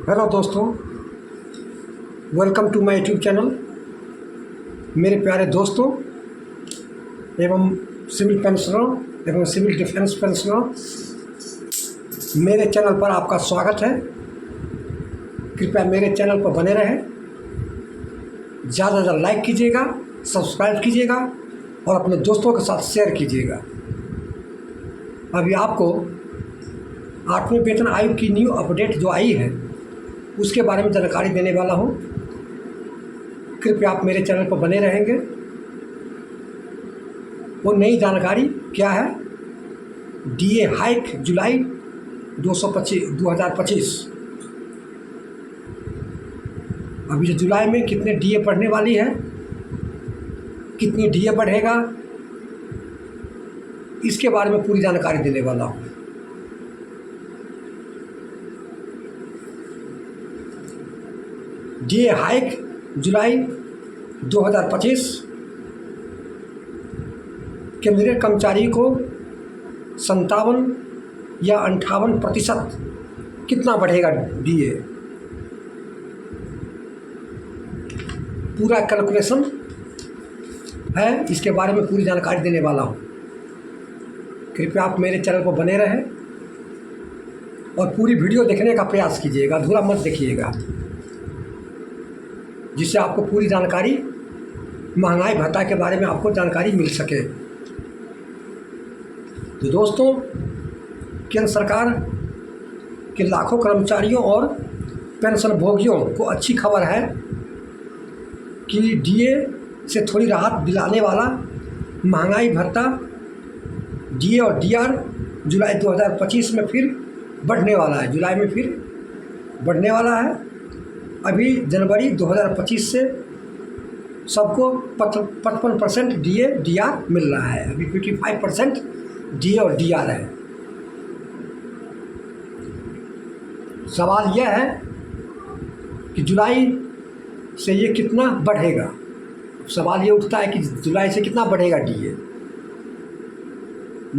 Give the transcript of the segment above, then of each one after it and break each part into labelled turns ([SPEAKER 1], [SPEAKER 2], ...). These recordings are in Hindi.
[SPEAKER 1] हेलो दोस्तों, welcome to my YouTube channel. मेरे प्यारे दोस्तों एवं सिविल पेंशनरों एवं सिविल डिफेंस पेंशनरों, मेरे चैनल पर आपका स्वागत है। कृपया मेरे चैनल पर बने रहें, ज़्यादा से ज़्यादा लाइक कीजिएगा, सब्सक्राइब कीजिएगा और अपने दोस्तों के साथ शेयर कीजिएगा। अभी आपको 8वें वेतन आयोग की न्यू अपडेट जो आई है उसके बारे में जानकारी देने वाला हूँ। कृपया आप मेरे चैनल पर बने रहेंगे। वो नई जानकारी क्या है? डीए हाइक जुलाई 2025। अभी जो जुलाई में कितने डीए बढ़ने वाली है, कितनी डीए बढ़ेगा, इसके बारे में पूरी जानकारी देने वाला हूँ। डीए हाइक जुलाई 2025। केंद्रीय कर्मचारी को 57 या 58% कितना बढ़ेगा डीए, पूरा कैलकुलेशन है, इसके बारे में पूरी जानकारी देने वाला हूँ। कृपया आप मेरे चैनल पर बने रहें और पूरी वीडियो देखने का प्रयास कीजिएगा, अधूरा मत देखिएगा, जिससे आपको पूरी जानकारी महंगाई भत्ता के बारे में आपको जानकारी मिल सके। तो दोस्तों, केंद्र सरकार के लाखों कर्मचारियों और पेंशन भोगियों को अच्छी खबर है कि डीए से थोड़ी राहत दिलाने वाला महंगाई भत्ता डीए और डीआर जुलाई 2025 में फिर बढ़ने वाला है। जुलाई में फिर बढ़ने वाला है। अभी जनवरी 2025 से सबको 55% डीए डीआर मिल रहा है। अभी 55% डीए और डीआर है। सवाल यह है कि जुलाई से ये कितना बढ़ेगा। सवाल ये उठता है कि जुलाई से कितना बढ़ेगा डीए।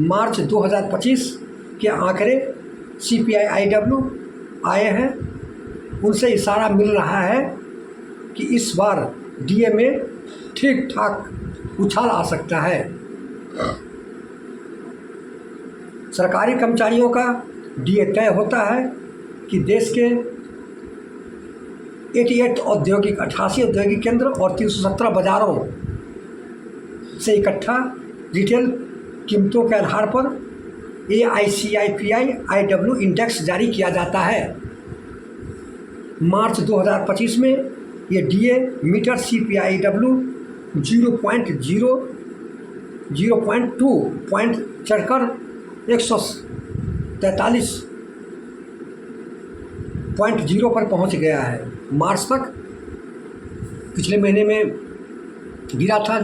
[SPEAKER 1] मार्च 2025 के आंकड़े CPI-IW आए हैं, उनसे इशारा मिल रहा है कि इस बार डीए में ठीक ठाक उछाल आ सकता है। सरकारी कर्मचारियों का डीए तय होता है कि देश के 88 औद्योगिक केंद्र और 317 बाज़ारों से इकट्ठा रिटेल कीमतों के आधार पर AICPI-IW इंडेक्स जारी किया जाता है। मार्च 2025 में ये डीए मीटर CPI-IW 0.2 पॉइंट चढ़कर 143.0 पर पहुंच गया है। मार्च तक पिछले महीने में गिरा था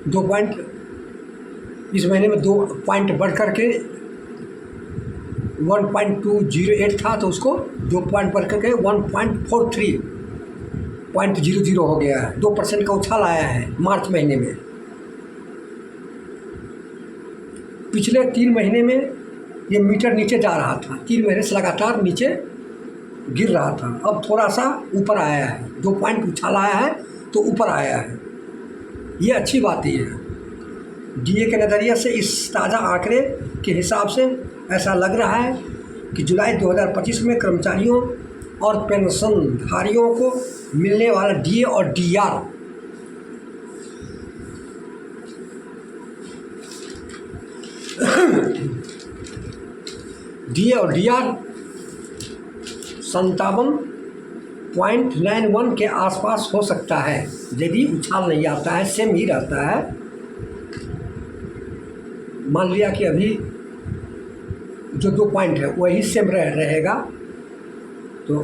[SPEAKER 1] 2 पॉइंट, इस महीने में 2 पॉइंट बढ़ कर के 1.208 था, तो उसको 2 पॉइंट बढ़ करके 1.43.00 हो गया है। 2% का उछाल आया है मार्च महीने में। पिछले 3 महीने में ये मीटर नीचे जा रहा था, 3 महीने से लगातार नीचे गिर रहा था। अब थोड़ा सा ऊपर आया है, 2 पॉइंट उछाल आया है तो ऊपर आया है। ये अच्छी बात ही है। डीए के नज़रिए से इस ताज़ा आंकड़े के हिसाब से ऐसा लग रहा है कि जुलाई 2025 में कर्मचारियों और पेंशनधारियों को मिलने वाला डीए और डीआर डीआर 57.91 के आसपास हो सकता है, यदि उछाल नहीं आता है, सेम ही रहता है। मान लिया कि अभी जो 2 पॉइंट है वही सेम रहेगा, तो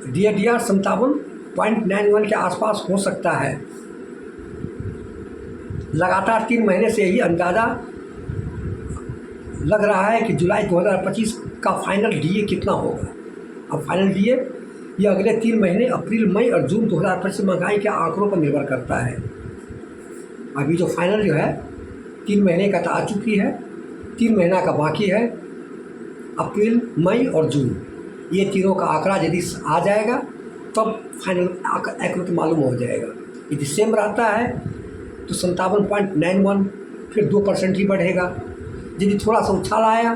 [SPEAKER 1] डीए डीआर 57.91 के आसपास हो सकता है। लगातार 3 महीने से यही अंदाज़ा लग रहा है कि जुलाई 2025 का फाइनल डीए कितना होगा। अब फाइनल डीए ये अगले 3 महीने अप्रैल, मई और जून 2025 महंगाई के आंकड़ों पर निर्भर करता है। अभी जो फाइनल जो है 3 महीने का तो आ चुकी है, 3 महीना का बाकी है, अप्रैल, मई और जून। ये तीनों का आंकड़ा यदि आ जाएगा तब फाइनल एक्यूरेट मालूम हो जाएगा। यदि सेम रहता है तो 57.91 फिर 2% ही बढ़ेगा। यदि थोड़ा सा उछाल आया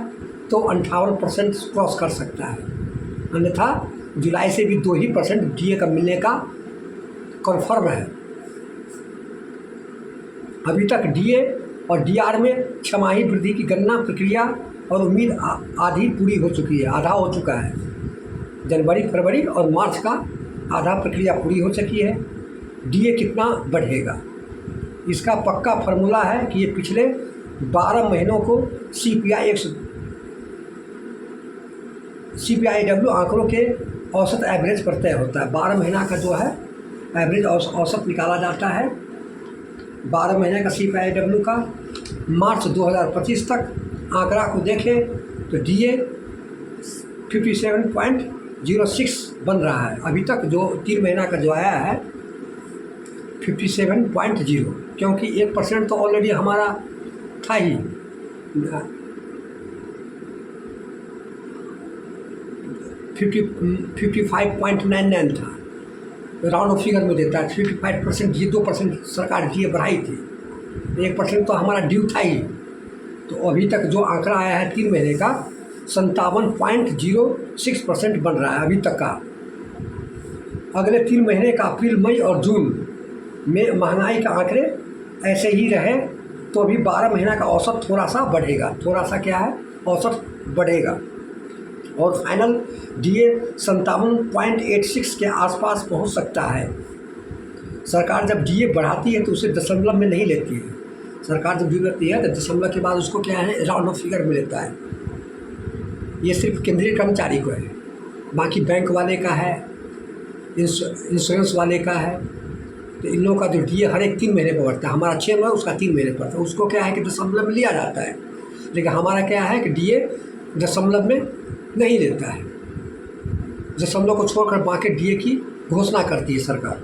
[SPEAKER 1] तो 58% क्रॉस कर सकता है, अन्यथा जुलाई से भी 2% DA का मिलने का कन्फर्म है। अभी तक DA और DR में छमाही वृद्धि की गणना प्रक्रिया और उम्मीद आधी पूरी हो चुकी है, आधा हो चुका है। जनवरी, फरवरी और मार्च का आधा प्रक्रिया पूरी हो चुकी है। DA कितना बढ़ेगा, इसका पक्का फार्मूला है कि ये पिछले 12 महीनों को CPIW आंकड़ों के औसत एवरेज पर तय होता है। 12 महीना का जो है एवरेज औसत निकाला जाता है। 12 महीने का CPIW का मार्च 2025 तक आंकड़ा को देखें तो DA 57.06 बन रहा है। अभी तक जो 3 महीना का जो आया है 57.0, क्योंकि 1% तो ऑलरेडी हमारा था ही। 55.99 था, राउंड ऑफ फिगर में देता है। 55% ये 2% सरकार DA बढ़ाई थी, 1% तो हमारा ड्यू था ही। तो अभी तक जो आंकड़ा आया है 3 महीने का 57.06% बन रहा है अभी तक का। अगले 3 महीने का अप्रैल, मई और जून में महंगाई का आंकड़े ऐसे ही रहे तो अभी 12 महीना का औसत थोड़ा सा बढ़ेगा। थोड़ा सा क्या है, औसत बढ़ेगा और फाइनल DA 57.86 के आसपास पहुंच सकता है। सरकार जब DA बढ़ाती है तो उसे दशमलव में नहीं लेती है। सरकार जब DA करती है तो दशमलव के बाद उसको क्या है, राउंड ऑफ फिगर में लेता है। ये सिर्फ केंद्रीय कर्मचारी को है, बाकी बैंक वाले का है, इंश्योरेंस वाले का है। तो इन लोगों का जो DA हर एक 3 महीने पर बढ़ता है। हमारा 6 महीना उसका 3 महीने पर, तो उसको क्या है कि दशमलव में लिया जाता है। लेकिन हमारा क्या है कि DA दशमलव में नहीं लेता है। दशमलव को छोड़कर बाकी DA की घोषणा करती है सरकार।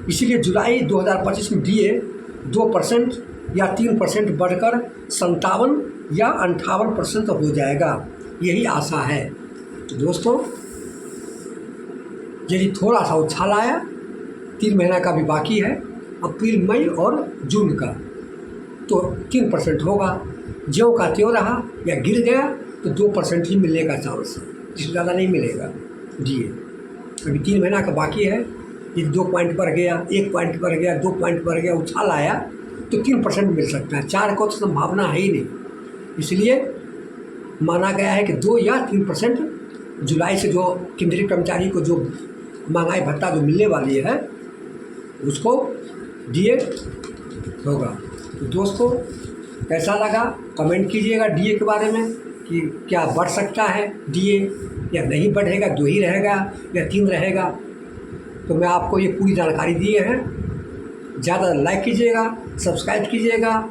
[SPEAKER 1] इसीलिए जुलाई 2025 में DA 2% या 3% बढ़कर 57 या 58% हो जाएगा, यही आशा है। तो दोस्तों, यदि थोड़ा सा उछाल आया, 3 महीना का भी बाकी है, अप्रैल, मई और जून का, तो 3% होगा। ज्यों का त्यों रहा या गिर गया तो 2% ही मिलने का चांस है, इससे ज़्यादा नहीं मिलेगा DA। अभी 3 महीना का बाकी है। यदि 2 पॉइंट बढ़ गया, 1 पॉइंट बढ़ गया, 2 पॉइंट बढ़ गया, उछाल आया तो 3% मिल सकता है। 4 को तो संभावना है ही नहीं, इसलिए माना गया है कि 2 या 3% जुलाई से जो केंद्रीय कर्मचारी को जो महंगाई भत्ता जो मिलने वाली है उसको DA होगा। तो दोस्तों, कैसा लगा कमेंट कीजिएगा DA के बारे में कि क्या बढ़ सकता है DA या नहीं बढ़ेगा, 2 ही रहेगा या 3 रहेगा। तो मैं आपको ये पूरी जानकारी दिए हैं। ज़्यादा लाइक कीजिएगा, सब्सक्राइब कीजिएगा।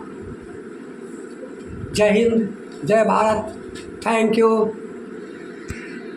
[SPEAKER 1] जय हिंद, जय भारत, थैंक यू।